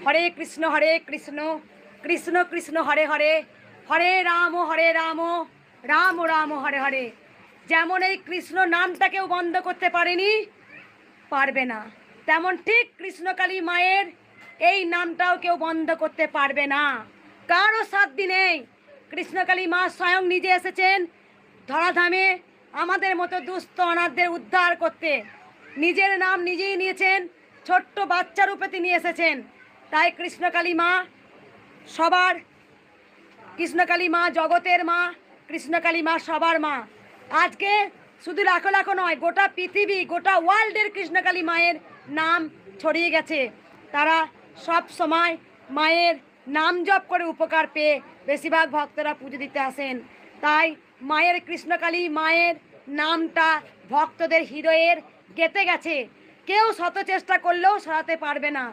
হরে কৃষ্ণ কৃষ্ণ কৃষ্ণ হরে হরে, হরে রাম রাম রাম হরে হরে। যেমন এই কৃষ্ণ নামটাকেও বন্ধ করতে পারেনি, পারবে না, তেমন ঠিক কৃষ্ণকালী মায়ের এই নামটাও কেউ বন্ধ করতে পারবে না। কারো সাধ্য নেই। কৃষ্ণকালী মা স্বয়ং নিজে এসেছেন ধরাধামে আমাদের মতো দুস্থ অনাথদের উদ্ধার করতে। নিজের নাম নিজেই নিয়েছেন, ছোট্ট বাচ্চা রূপে তিনি এসেছেন। তাই কৃষ্ণকালী মা সবার, কৃষ্ণকালী মা জগতের মা, কৃষ্ণকালী মা সবার মা। আজকে শুধু লাখো লাখো নয়, গোটা পৃথিবী, গোটা ওয়ার্ল্ডের কৃষ্ণকালী মায়ের নাম ছড়িয়ে গেছে। তারা সব সময় মায়ের নাম জপ করে উপকার পেয়ে বেশিরভাগ ভক্তরা পুজো দিতে আসেন। তাই মায়ের কৃষ্ণকালী মায়ের নামটা ভক্তদের হৃদয়ের গেঁথে গেছে। কেউ শত চেষ্টা করলেও সরাতে পারবে না।